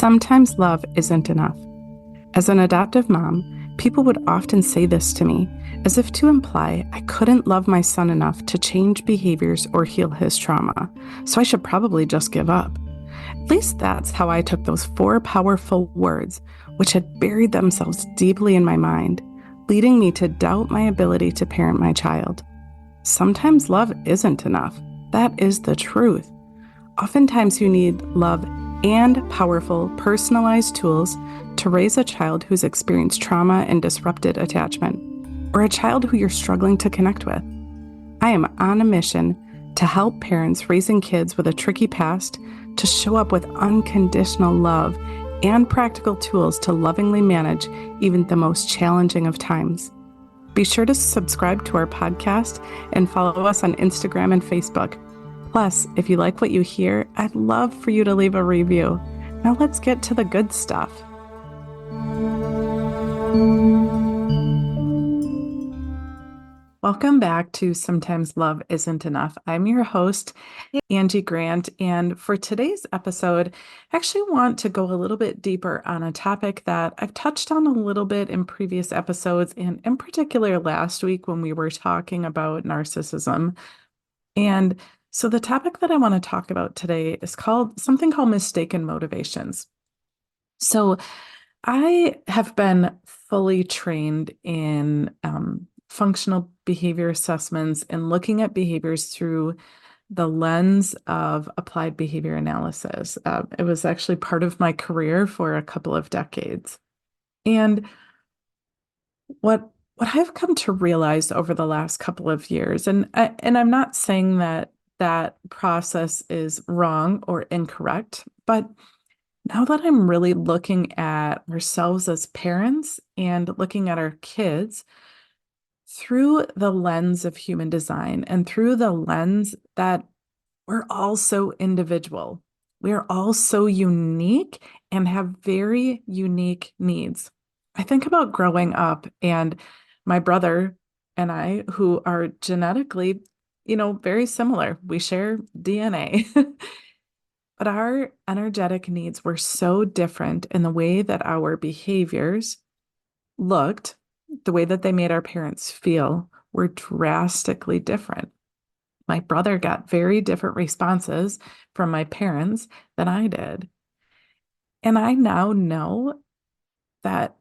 Sometimes love isn't enough. As an adoptive mom, people would often say this to me, as if to imply I couldn't love my son enough to change behaviors or heal his trauma, so I should probably just give up. At least that's how I took those four powerful words, which had buried themselves deeply in my mind, leading me to doubt my ability to parent my child. Sometimes love isn't enough. That is the truth. Oftentimes, you need love and powerful, personalized tools to raise a child who's experienced trauma and disrupted attachment, or a child who you're struggling to connect with. I am on a mission to help parents raising kids with a tricky past to show up with unconditional love and practical tools to lovingly manage even the most challenging of times. Be sure to subscribe to our podcast and follow us on Instagram and Facebook. Plus, if you like what you hear, I'd love for you to leave a review. Now let's get to the good stuff. Welcome back to Sometimes Love Isn't Enough. I'm your host, Angie Grant, and for today's episode, I actually want to go a little bit deeper on a topic that I've touched on a little bit in previous episodes, and in particular last week when we were talking about narcissism. And so the topic that I want to talk about today is called mistaken motivations. So I have been fully trained in functional behavior assessments and looking at behaviors through the lens of applied behavior analysis. It was actually part of my career for a couple of decades. And what I've come to realize over the last couple of years, and I'm not saying that process is wrong or incorrect, but now that I'm really looking at ourselves as parents and looking at our kids through the lens of human design and through the lens that we're all so individual. We're all so unique and have very unique needs. I think about growing up and my brother and I, who are genetically, very similar. We share DNA. But our energetic needs were so different in the way that our behaviors looked, the way that they made our parents feel were drastically different. My brother got very different responses from my parents than I did. And I now know that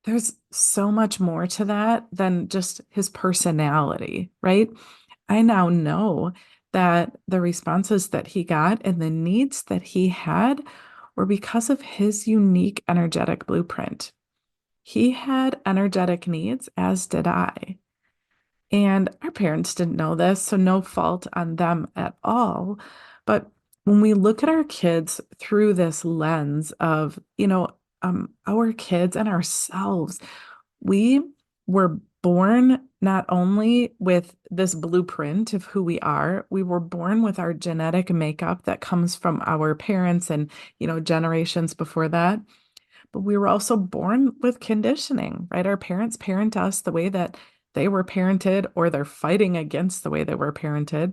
there's so much more to that than just his personality, right? I now know that the responses that he got and the needs that he had were because of his unique energetic blueprint. He had energetic needs, as did I. And our parents didn't know this, so no fault on them at all. But when we look at our kids through this lens of, our kids and ourselves, we were born not only with this blueprint of who we are, we were born with our genetic makeup that comes from our parents and, generations before that. But we were also born with conditioning, right? Our parents parent us the way that they were parented, or they're fighting against the way they were parented.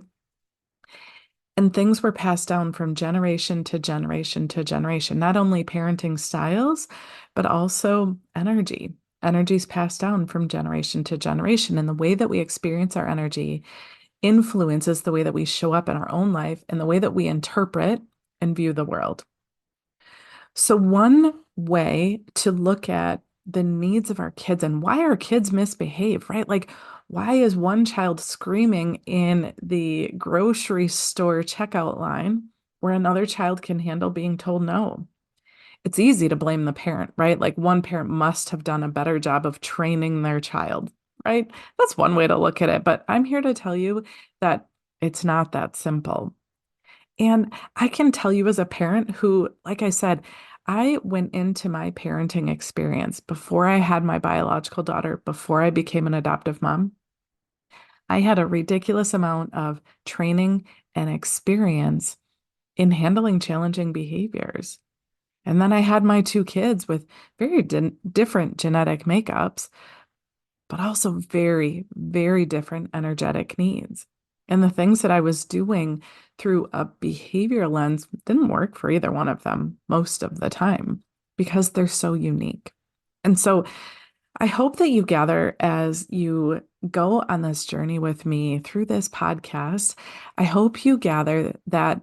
And things were passed down from generation to generation to generation, not only parenting styles, but also energy. Energy is passed down from generation to generation. And the way that we experience our energy influences the way that we show up in our own life and the way that we interpret and view the world. So one way to look at the needs of our kids and why our kids misbehave, right? Like, why is one child screaming in the grocery store checkout line where another child can handle being told no? It's easy to blame the parent, right? Like, one parent must have done a better job of training their child, right? That's one way to look at it. But I'm here to tell you that it's not that simple. And I can tell you as a parent who, like I said, I went into my parenting experience before I had my biological daughter, before I became an adoptive mom. I had a ridiculous amount of training and experience in handling challenging behaviors. And then I had my two kids with very different genetic makeups, but also very, very different energetic needs. And the things that I was doing through a behavior lens didn't work for either one of them most of the time because they're so unique. And so I hope that you gather as you go on this journey with me through this podcast. I hope you gather that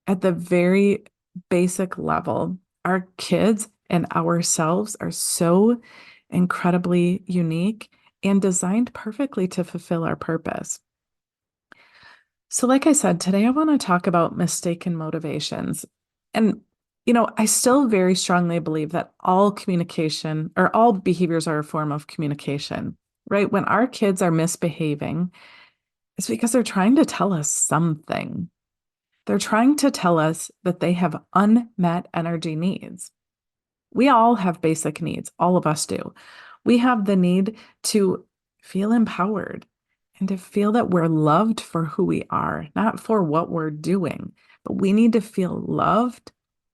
at the very basic level, our kids and ourselves are so incredibly unique and designed perfectly to fulfill our purpose. So, like I said, today I want to talk about mistaken motivations. And, I still very strongly believe that all communication or all behaviors are a form of communication, right? When our kids are misbehaving, it's because they're trying to tell us something. They're trying to tell us that they have unmet energy needs. We all have basic needs, all of us do. We have the need to feel empowered and to feel that we're loved for who we are, not for what we're doing, but we need to feel loved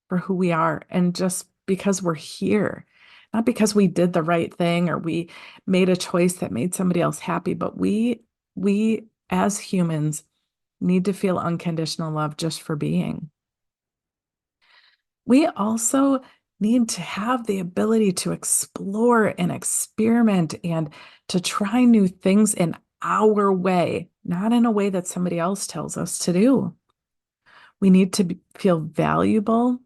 for who we are and just because we're here, not because we did the right thing or we made a choice that made somebody else happy, but we as humans need to feel unconditional love just for being. We also need to have the ability to explore and experiment and to try new things in our way, not in a way that somebody else tells us to do. We need to feel valuable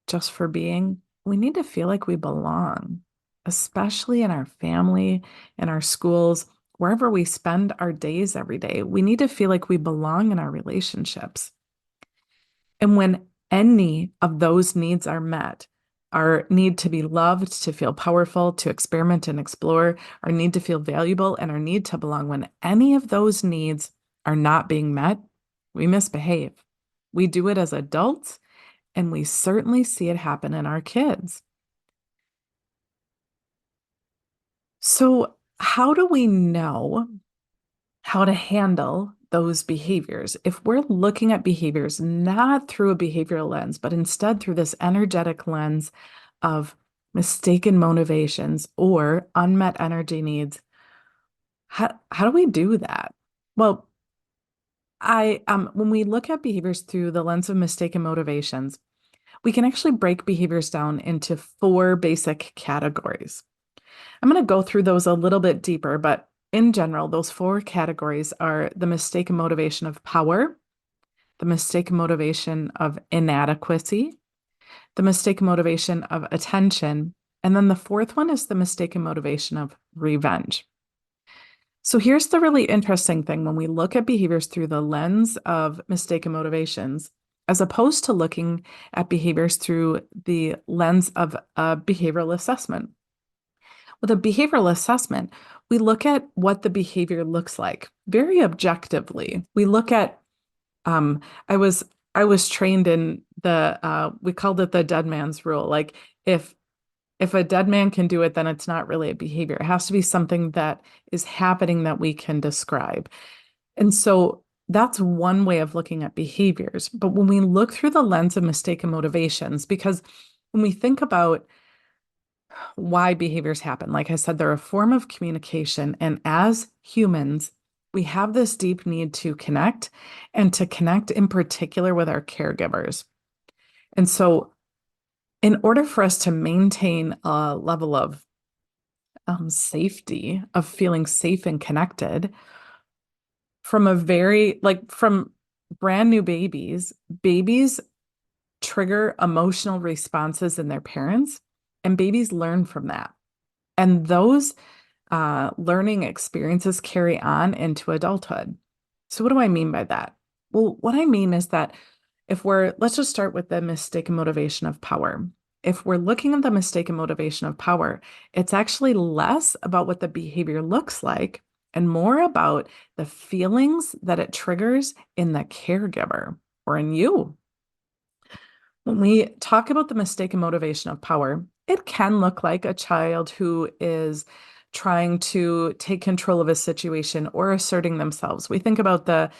just for being. We need to feel like we belong, especially in our family, in our schools, wherever we spend our days every day. We need to feel like we belong in our relationships. And when any of those needs are met, our need to be loved, to feel powerful, to experiment and explore, our need to feel valuable, and our need to belong, when any of those needs are not being met, we misbehave. We do it as adults, and we certainly see it happen in our kids. So, how do we know how to handle those behaviors? If we're looking at behaviors not through a behavioral lens, but instead through this energetic lens of mistaken motivations or unmet energy needs, how do we do that? Well, I when we look at behaviors through the lens of mistaken motivations, we can actually break behaviors down into four basic categories. I'm going to go through those a little bit deeper, but in general, those four categories are the mistaken motivation of power, the mistaken motivation of inadequacy, the mistaken motivation of attention, and then the fourth one is the mistaken motivation of revenge. So here's the really interesting thing when we look at behaviors through the lens of mistaken motivations, as opposed to looking at behaviors through the lens of a behavioral assessment. With a behavioral assessment, we look at what the behavior looks like very objectively. We look at, um, I was I was trained in the we called it the dead man's rule. Like if a dead man can do it, then it's not really a behavior. It has to be something that is happening that we can describe. And so that's one way of looking at behaviors. But when we look through the lens of mistaken motivations, because when we think about why behaviors happen. Like I said, they're a form of communication. And as humans, we have this deep need to connect and to connect in particular with our caregivers. And so, in order for us to maintain a level of safety, of feeling safe and connected, from brand new babies trigger emotional responses in their parents, and babies learn from that. And those learning experiences carry on into adulthood. So, what do I mean by that? Well, what I mean is that let's just start with the mistaken motivation of power. If we're looking at the mistaken motivation of power, it's actually less about what the behavior looks like and more about the feelings that it triggers in the caregiver or in you. When we talk about the mistaken motivation of power, it can look like a child who is trying to take control of a situation or asserting themselves. We think about the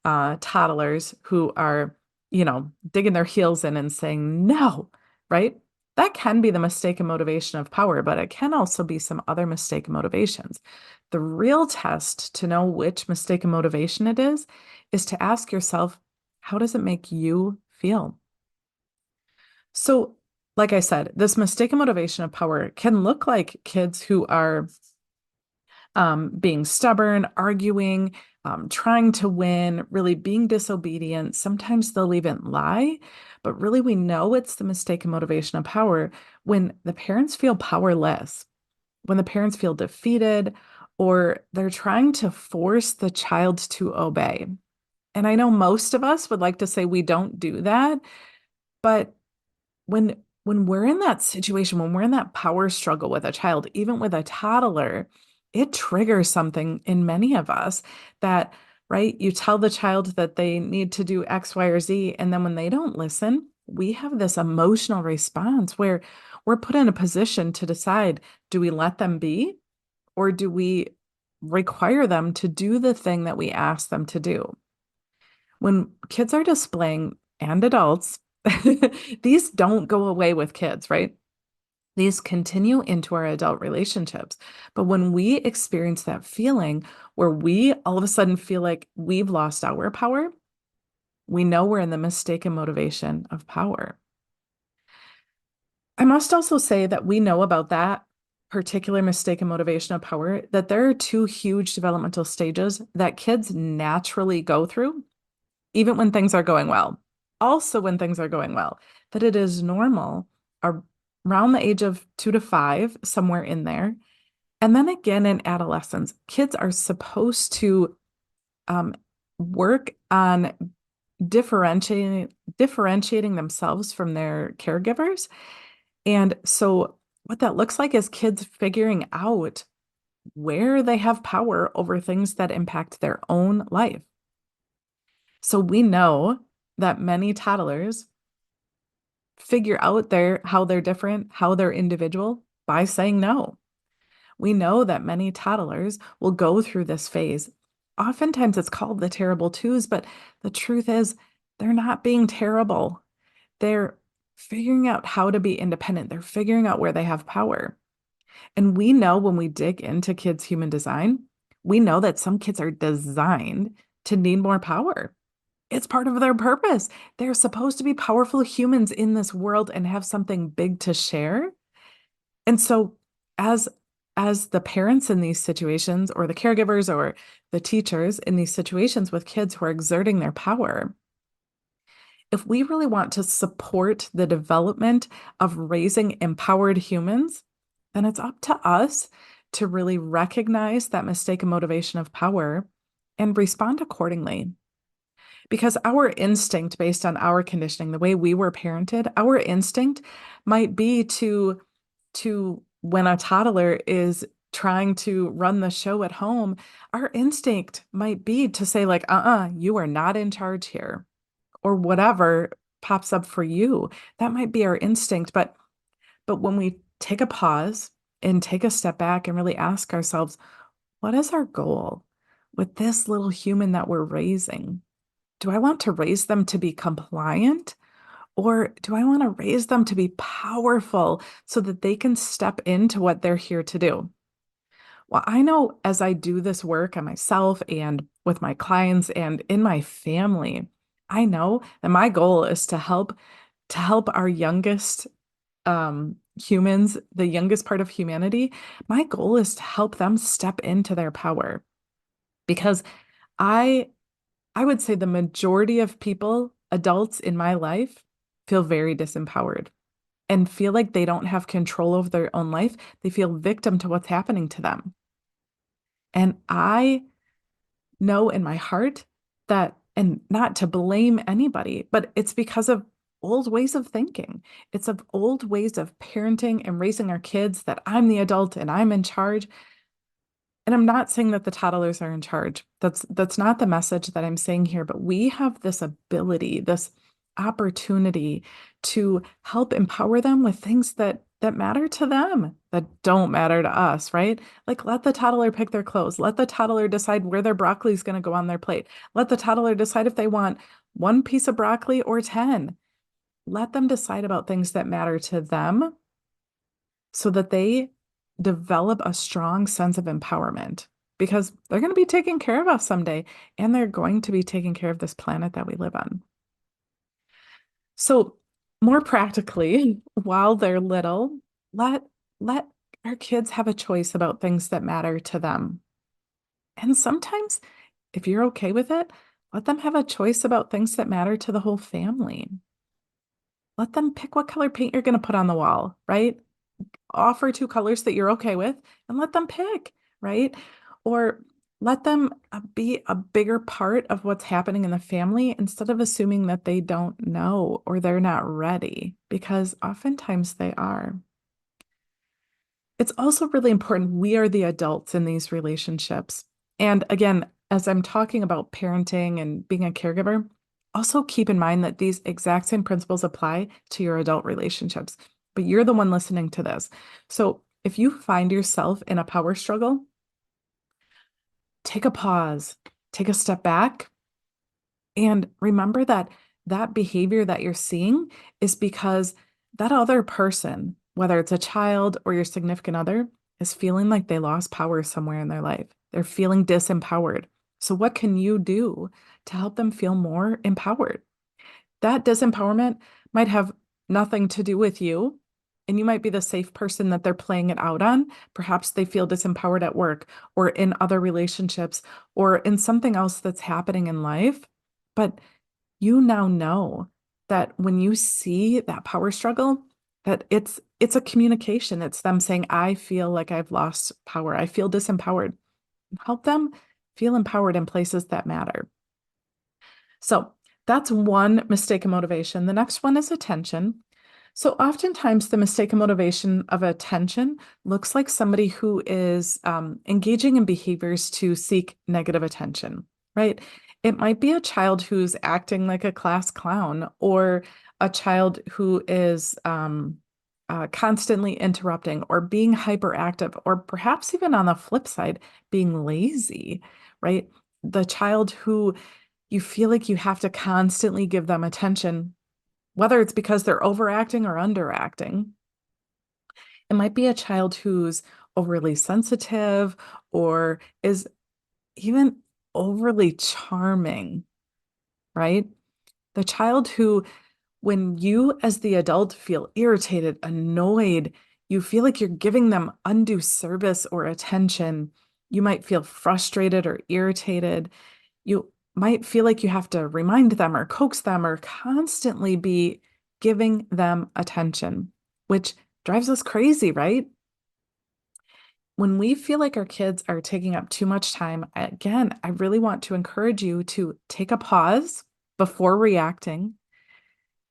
toddlers who are, digging their heels in and saying no, right? That can be the mistaken motivation of power, but it can also be some other mistaken motivations. The real test to know which mistaken motivation it is to ask yourself, how does it make you feel? So, like I said, this mistaken motivation of power can look like kids who are being stubborn, arguing, trying to win, really being disobedient. Sometimes they'll even lie, but really we know it's the mistaken motivation of power when the parents feel powerless, when the parents feel defeated, or they're trying to force the child to obey. And I know most of us would like to say we don't do that, but when we're in that situation, when we're in that power struggle with a child, even with a toddler, it triggers something in many of us that, right? You tell the child that they need to do X, Y, or Z, and then when they don't listen, we have this emotional response where we're put in a position to decide, do we let them be or do we require them to do the thing that we ask them to do? When kids are displaying and adults, these don't go away with kids, right? These continue into our adult relationships. But when we experience that feeling where we all of a sudden feel like we've lost our power, we know we're in the mistaken motivation of power. I must also say that we know about that particular mistaken motivation of power, that there are two huge developmental stages that kids naturally go through even when things are going well. Also, when things are going well, that it is normal around the age of 2 to 5, somewhere in there. And then again in adolescence, kids are supposed to um, work on differentiating themselves from their caregivers. And so, what that looks like is kids figuring out where they have power over things that impact their own life. So we know that many toddlers figure out how they're different, how they're individual by saying no. We know that many toddlers will go through this phase. Oftentimes it's called the terrible twos, but the truth is they're not being terrible. They're figuring out how to be independent. They're figuring out where they have power. And we know when we dig into kids' human design, we know that some kids are designed to need more power. It's part of their purpose. They're supposed to be powerful humans in this world and have something big to share. And so as as the parents in these situations or the caregivers or the teachers in these situations with kids who are exerting their power, if we really want to support the development of raising empowered humans, then it's up to us to really recognize that mistaken motivation of power and respond accordingly. Because our instinct, based on our conditioning, the way we were parented, our instinct might be to when a toddler is trying to run the show at home, our instinct might be to say like, you are not in charge here, or whatever pops up for you. That might be our instinct, but when we take a pause and take a step back and really ask ourselves, what is our goal with this little human that we're raising? Do I want to raise them to be compliant? Or do I want to raise them to be powerful so that they can step into what they're here to do? Well, I know as I do this work on myself and with my clients and in my family, I know that my goal is to help our youngest humans, the youngest part of humanity. My goal is to help them step into their power because I I would say the majority of people, adults in my life, feel very disempowered and feel like they don't have control over their own life. They feel victim to what's happening to them. And I know in my heart that, and not to blame anybody, but it's because of old ways of thinking. It's of old ways of parenting and raising our kids that I'm the adult and I'm in charge. And I'm not saying that the toddlers are in charge. That's not the message that I'm saying here, but we have this ability, this opportunity to help empower them with things that matter to them, that don't matter to us, right? Like let the toddler pick their clothes. Let the toddler decide where their broccoli is going to go on their plate. Let the toddler decide if they want one piece of broccoli or 10. let them decide about things that matter to them so that they develop a strong sense of empowerment because they're going to be taking care of us someday and they're going to be taking care of this planet that we live on. So, more practically, while they're little, let let our kids have a choice about things that matter to them. And sometimes, if you're okay with it, let them have a choice about things that matter to the whole family. Let them pick what color paint you're going to put on the wall, right? Offer two colors that you're okay with and let them pick, right? Or let them be a bigger part of what's happening in the family instead of assuming that they don't know or they're not ready, because oftentimes they are. It's also really important we are the adults in these relationships. And again, as I'm talking about parenting and being a caregiver, also keep in mind that these exact same principles apply to your adult relationships, but you're the one listening to this. So if you find yourself in a power struggle, take a pause, take a step back, and remember that that behavior that you're seeing is because that other person, whether it's a child or your significant other, is feeling like they lost power somewhere in their life. They're feeling disempowered. So, what can you do to help them feel more empowered? That disempowerment might have nothing to do with you, and you might be the safe person that they're playing it out on. Perhaps they feel disempowered at work or in other relationships or in something else that's happening in life. But you now know that when you see that power struggle, that it's a communication. It's them saying, I feel like I've lost power. I feel disempowered. Help them feel empowered in places that matter. So that's one mistaken motivation. The next one is attention. So oftentimes the mistaken motivation of attention looks like somebody who is engaging in behaviors to seek negative attention, right? It might be a child who's acting like a class clown or a child who is constantly interrupting or being hyperactive, or perhaps even on the flip side, being lazy, right? The child who you feel like you have to constantly give them attention, whether it's because they're overacting or underacting. It might be a child who's overly sensitive or is even overly charming, right? The child who, when you as the adult feel irritated, annoyed, you feel like you're giving them undue service or attention. You might feel frustrated or irritated. You might feel like you have to remind them or coax them or constantly be giving them attention, which drives us crazy, right? When we feel like our kids are taking up too much time, again, I really want to encourage you to take a pause before reacting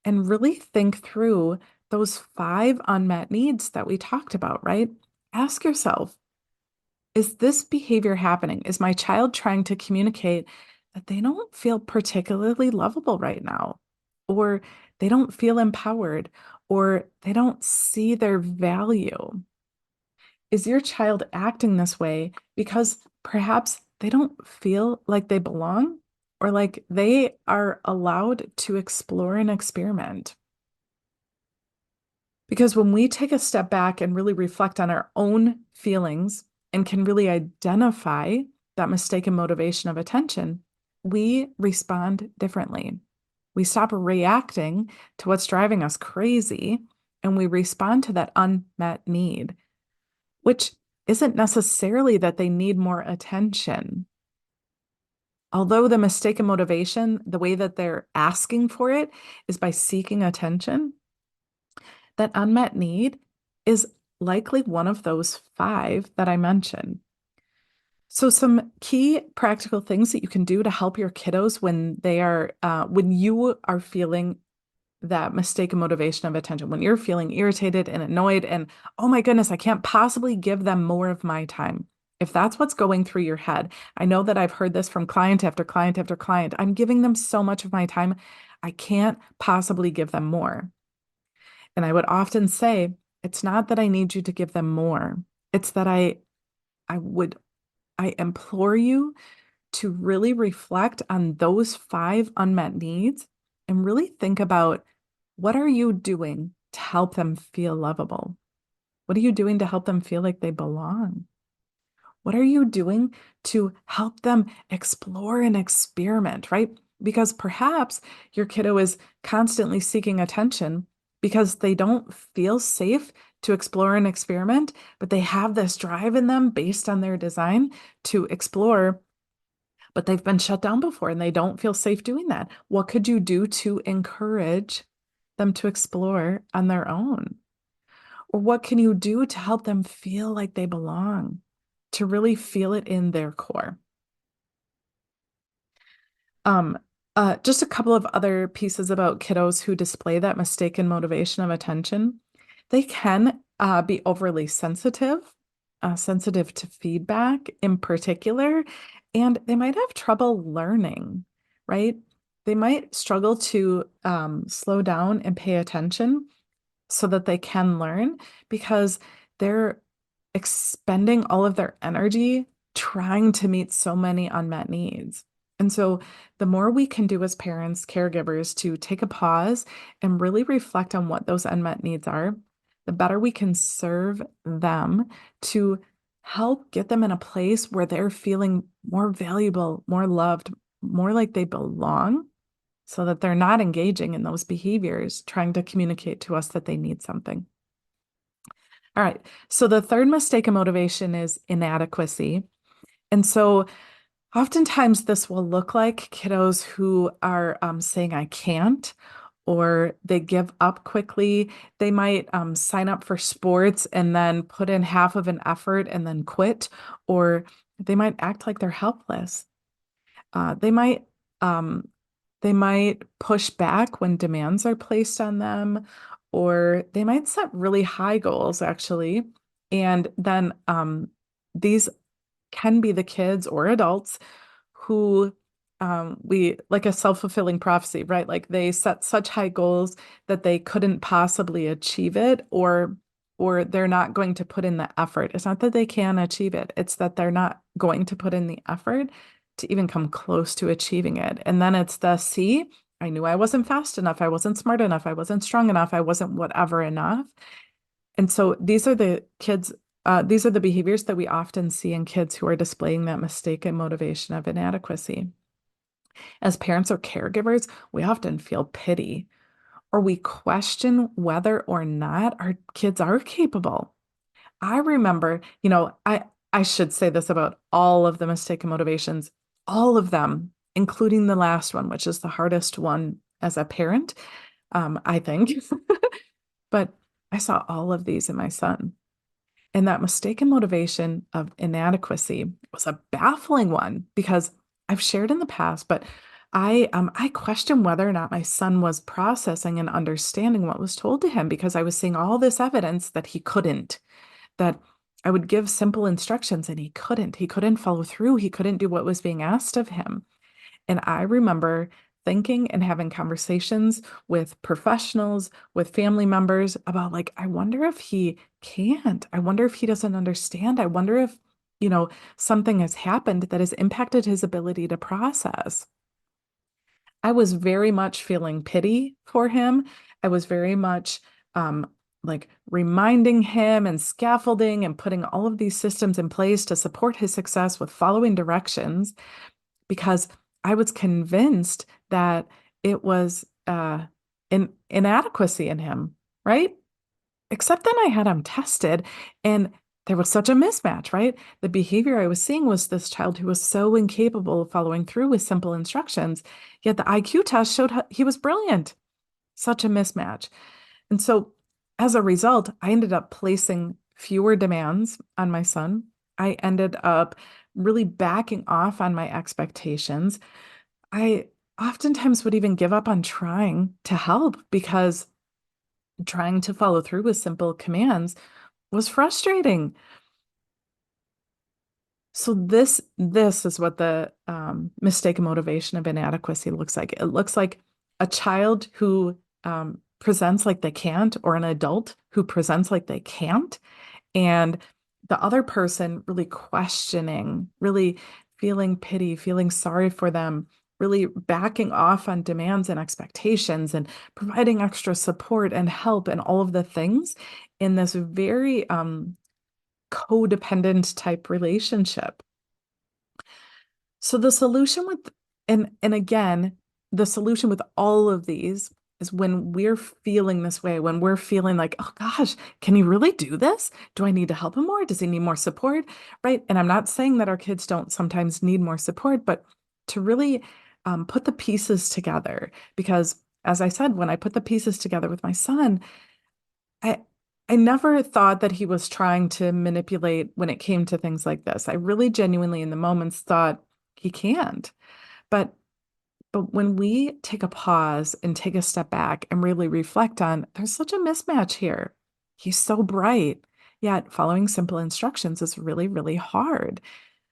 and really think through those 5 unmet needs that we talked about, right? Ask yourself, is this behavior happening? Is my child trying to communicate that they don't feel particularly lovable right now, or they don't feel empowered, or they don't see their value? Is your child acting this way because perhaps they don't feel like they belong or like they are allowed to explore and experiment? Because when we take a step back and really reflect on our own feelings and can really identify that mistaken motivation of attention, we respond differently. We stop reacting to what's driving us crazy and we respond to that unmet need, which isn't necessarily that they need more attention. Although the mistaken motivation, the way that they're asking for it is by seeking attention, that unmet need is likely one of those 5 that I mentioned. So some key practical things that you can do to help your kiddos when you are feeling that mistaken motivation of attention, when you're feeling irritated and annoyed and, oh my goodness, I can't possibly give them more of my time. If that's what's going through your head, I know that I've heard this from client after client after client. I'm giving them so much of my time. I can't possibly give them more. And I would often say, it's not that I need you to give them more. It's that I implore you to really reflect on those 5 unmet needs and really think about What are you doing to help them feel lovable? What are you doing to help them feel like they belong? What are you doing to help them explore and experiment, right? Because perhaps your kiddo is constantly seeking attention because they don't feel safe to explore and experiment, but they have this drive in them based on their design to explore, but they've been shut down before and they don't feel safe doing that. What could you do to encourage them to explore on their own? Or what can you do to help them feel like they belong, to really feel it in their core? Um, just a couple of other pieces about kiddos who display that mistaken motivation of attention. They can be overly sensitive, sensitive to feedback in particular, and they might have trouble learning, right? They might struggle to slow down and pay attention so that they can learn because they're expending all of their energy trying to meet so many unmet needs. And so, the more we can do as parents, caregivers, to take a pause and really reflect on what those unmet needs are, the better we can serve them to help get them in a place where they're feeling more valuable, more loved, more like they belong so that they're not engaging in those behaviors, trying to communicate to us that they need something. All right. So the third mistake of motivation is inadequacy. And so oftentimes this will look like kiddos who are saying, I can't, or they give up quickly. They might sign up for sports and then put in half of an effort and then quit, or they might act like they're helpless. Uh, they might um, they might push back when demands are placed on them, or they might set really high goals actually. And then these can be the kids or adults who we like a self-fulfilling prophecy, right? Like they set such high goals that they couldn't possibly achieve it, or they're not going to put in the effort. It's not that they can achieve it, it's that they're not going to put in the effort to even come close to achieving it. And then it's the see, I knew I wasn't fast enough, I wasn't smart enough, I wasn't strong enough, I wasn't whatever enough. And so these are the behaviors that we often see in kids who are displaying that mistaken motivation of inadequacy. As parents or caregivers, we often feel pity or we question whether or not our kids are capable. I remember, I should say this about all of the mistaken motivations, all of them, including the last one, which is the hardest one as a parent, I think. But I saw all of these in my son. And that mistaken motivation of inadequacy was a baffling one because I've shared in the past, but I questioned whether or not my son was processing and understanding what was told to him because I was seeing all this evidence that he couldn't, that I would give simple instructions and he couldn't. He couldn't follow through. He couldn't do what was being asked of him. And I remember thinking and having conversations with professionals, with family members about like, I wonder if he can't. I wonder if he doesn't understand. I wonder if, something has happened that has impacted his ability to process. I was very much feeling pity for him. I was very much like reminding him and scaffolding and putting all of these systems in place to support his success with following directions because I was convinced that it was inadequacy in him, right? Except then I had him tested and there was such a mismatch, right? The behavior I was seeing was this child who was so incapable of following through with simple instructions, yet the IQ test showed he was brilliant. Such a mismatch. And so as a result, I ended up placing fewer demands on my son. I ended up really backing off on my expectations. I oftentimes would even give up on trying to help because trying to follow through with simple commands was frustrating. So this is what the mistaken motivation of inadequacy looks like. It looks like a child who presents like they can't, or an adult who presents like they can't, and the other person really questioning, really feeling pity, feeling sorry for them, really backing off on demands and expectations and providing extra support and help and all of the things in this very codependent type relationship. So the solution with and again, the solution with all of these is when we're feeling this way, when we're feeling like, oh gosh, can he really do this? Do I need to help him more? Does he need more support? Right. And I'm not saying that our kids don't sometimes need more support, but to really put the pieces together. Because as I said, when I put the pieces together with my son, I I never thought that he was trying to manipulate when it came to things like this. I really genuinely in the moments thought he can't. But when we take a pause and take a step back and really reflect on, there's such a mismatch here. He's so bright, yet following simple instructions is really, really hard.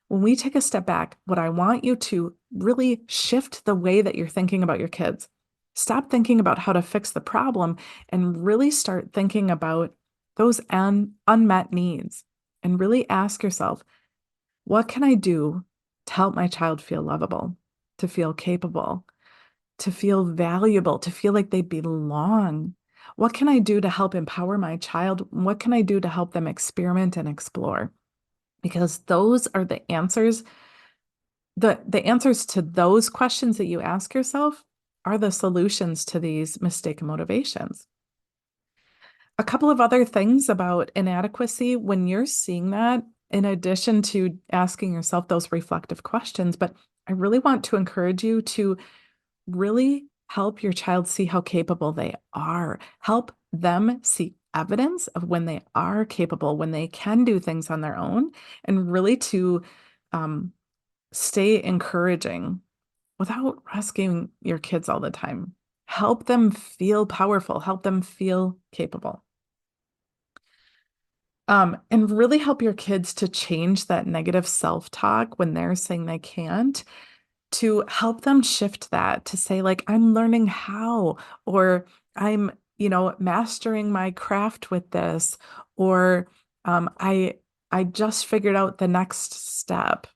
When we take a step back, what I want you to really shift the way that you're thinking about your kids. Stop thinking about how to fix the problem and really start thinking about those unmet needs and really ask yourself, what can I do to help my child feel lovable, to feel capable, to feel valuable, to feel like they belong? What can I do to help empower my child? What can I do to help them experiment and explore? Because those are the answers. The answers to those questions that you ask yourself are the solutions to these mistaken motivations. A couple of other things about inadequacy when you're seeing that, in addition to asking yourself those reflective questions, but I really want to encourage you to really help your child see how capable they are. Help them see evidence of when they are capable, when they can do things on their own, and really to um, stay encouraging without rescuing your kids all the time. Help them feel powerful, help them feel capable. And really help your kids to change that negative self-talk when they're saying they can't, to help them shift that to say, like, I'm learning how, or I'm, mastering my craft with this, or I just figured out the next step.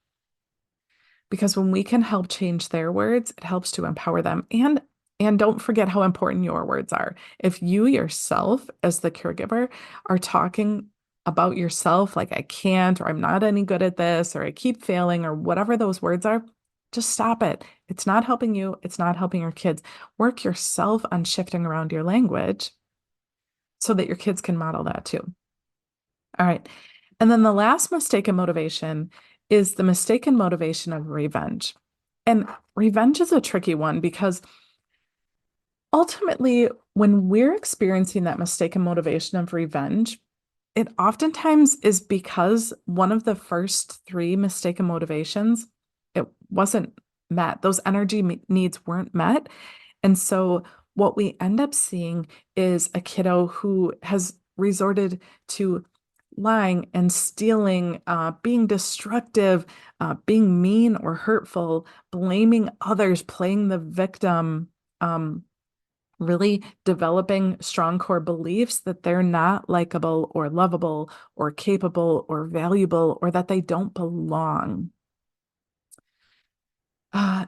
Because when we can help change their words, it helps to empower them. And don't forget how important your words are. If you yourself, as the caregiver, are talking about yourself like I can't, or I'm not any good at this, or I keep failing, or whatever those words are, just stop it. It's not helping you. It's not helping your kids. Work yourself on shifting around your language so that your kids can model that too. All right. And then the last mistaken motivation is the mistaken motivation of revenge. And revenge is a tricky one because ultimately, when we're experiencing that mistaken motivation of revenge, it oftentimes is because one of the first three mistaken motivations, it wasn't met. Those energy needs weren't met. And so what we end up seeing is a kiddo who has resorted to lying and stealing, being destructive, being mean or hurtful, blaming others, playing the victim, really developing strong core beliefs that they're not likable or lovable or capable or valuable or that they don't belong.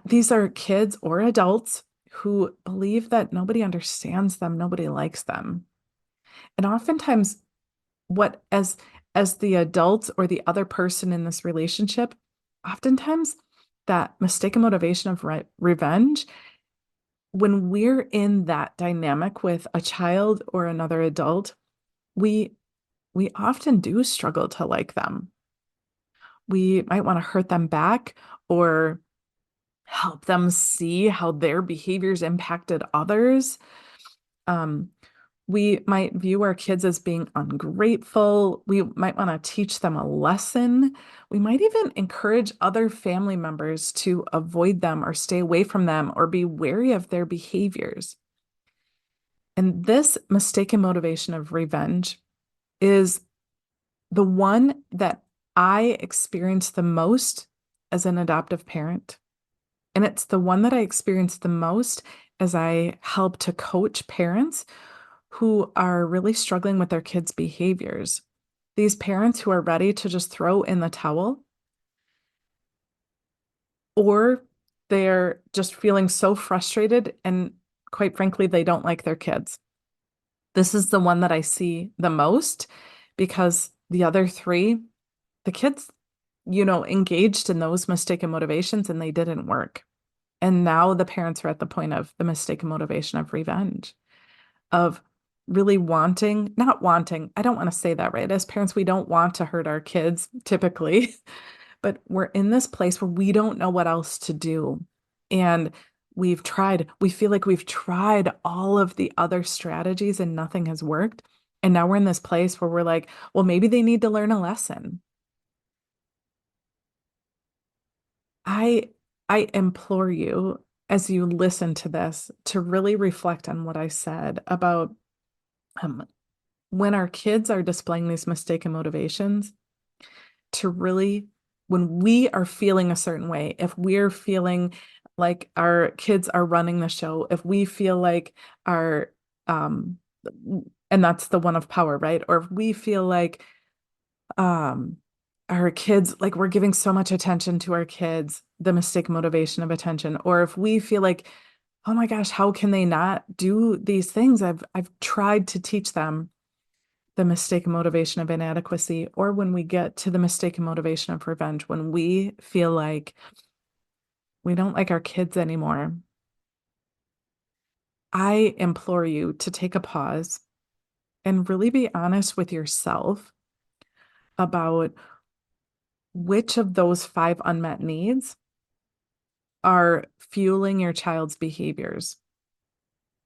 These are kids or adults who believe that nobody understands them, nobody likes them. And oftentimes, what as the adult or the other person in this relationship, oftentimes that mistaken motivation of revenge, when we're in that dynamic with a child or another adult, we we often do struggle to like them. We might want to hurt them back or help them see how their behaviors impacted others. Um, we might view our kids as being ungrateful. We might want to teach them a lesson. We might even encourage other family members to avoid them or stay away from them or be wary of their behaviors. And this mistaken motivation of revenge is the one that I experienced the most as an adoptive parent. And it's the one that I experienced the most as I help to coach parents who are really struggling with their kids' behaviors. These parents who are ready to just throw in the towel, or they're just feeling so frustrated and quite frankly, they don't like their kids. This is the one that I see the most because the other three, the kids, engaged in those mistaken motivations and they didn't work. And now the parents are at the point of the mistaken motivation of revenge, of really not wanting, I don't want to say that, right? As parents, we don't want to hurt our kids typically, but we're in this place where we don't know what else to do. And we feel like we've tried all of the other strategies and nothing has worked. And now we're in this place where we're like, well, maybe they need to learn a lesson. I I implore you as you listen to this to really reflect on what I said about um, when our kids are displaying these mistaken motivations, to really, when we are feeling a certain way, if we're feeling like our kids are running the show, if we feel like our, um, and that's the one of power, right? Or if we feel like um, our kids, like we're giving so much attention to our kids, the mistake motivation of attention, or if we feel like, oh my gosh, how can they not do these things? I've tried to teach them the mistaken motivation of inadequacy, or when we get to the mistaken motivation of revenge, when we feel like we don't like our kids anymore, I implore you to take a pause and really be honest with yourself about which of those five unmet needs are fueling your child's behaviors.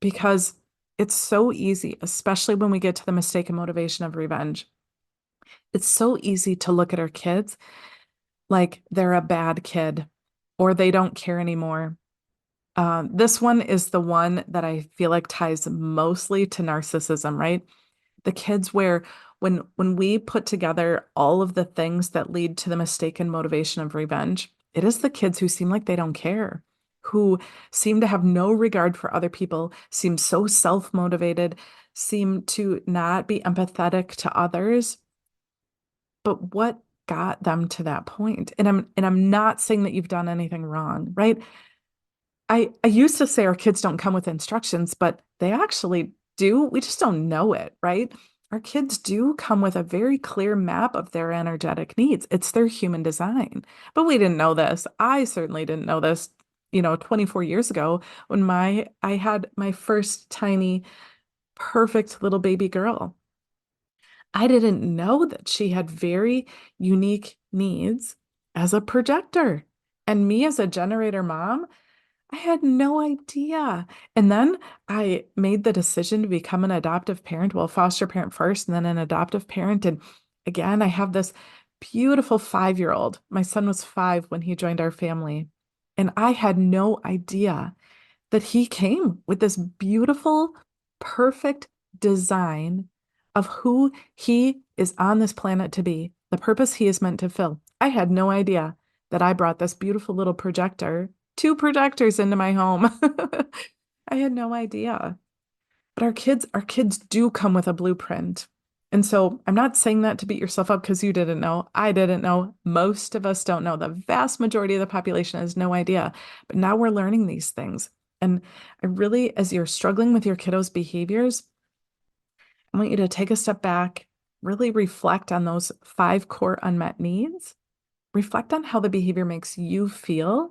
Because it's so easy, especially when we get to the mistaken motivation of revenge. It's so easy to look at our kids like they're a bad kid or they don't care anymore. This one is the one that I feel like ties mostly to narcissism, right? The kids where when we put together all of the things that lead to the mistaken motivation of revenge, it is the kids who seem like they don't care, who seem to have no regard for other people, seem so self-motivated, seem to not be empathetic to others. But what got them to that point? And I'm not saying that you've done anything wrong, right? I used to say our kids don't come with instructions, but they actually do. We just don't know it, right? Our kids do come with a very clear map of their energetic needs. It's their human design. But we didn't know this. I certainly didn't know this, 24 years ago when I had my first tiny, perfect little baby girl. I didn't know that she had very unique needs as a projector. And me as a generator mom, I had no idea. And then I made the decision to become an adoptive parent, well, foster parent first, and then an adoptive parent. And again, I have this beautiful 5-year-old. My son was 5 when he joined our family. And I had no idea that he came with this beautiful, perfect design of who he is on this planet to be, the purpose he is meant to fill. I had no idea that I brought this beautiful little projector, 2 projectors into my home. I had no idea. But our kids do come with a blueprint. And so I'm not saying that to beat yourself up because you didn't know. I didn't know. Most of us don't know. The vast majority of the population has no idea. But now we're learning these things. And I really, as you're struggling with your kiddos' behaviors, I want you to take a step back, really reflect on those 5 core unmet needs, reflect on how the behavior makes you feel.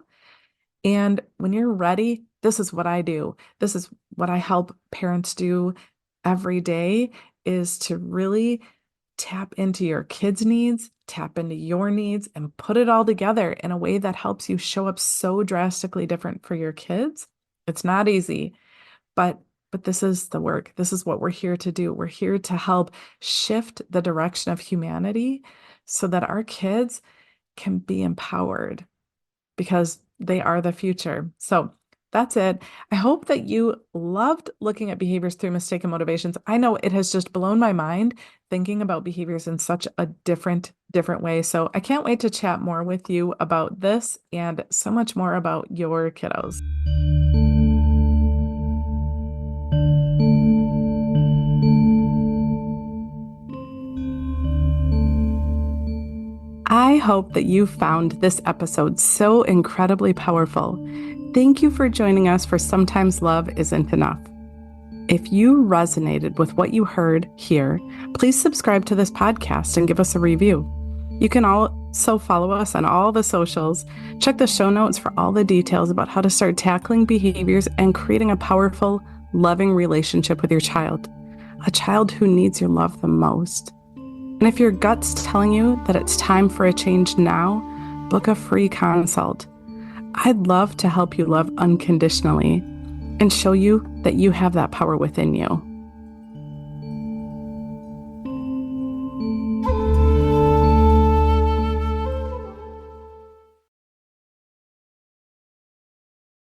And when you're ready, this is what I do. This is what I help parents do every day, is to really tap into your kids' needs, tap into your needs, and put it all together in a way that helps you show up so drastically different for your kids. It's not easy, but this is the work. This is what we're here to do. We're here to help shift the direction of humanity so that our kids can be empowered because they are the future. So that's it. I hope that you loved looking at behaviors through mistaken motivations. I know it has just blown my mind thinking about behaviors in such a different way. So I can't wait to chat more with you about this and so much more about your kiddos. I hope that you found this episode so incredibly powerful. Thank you for joining us for Sometimes Love Isn't Enough. If you resonated with what you heard here, please subscribe to this podcast and give us a review. You can also follow us on all the socials. Check the show notes for all the details about how to start tackling behaviors and creating a powerful, loving relationship with your child, a child who needs your love the most. And if your gut's telling you that it's time for a change now, book a free consult. I'd love to help you love unconditionally and show you that you have that power within you.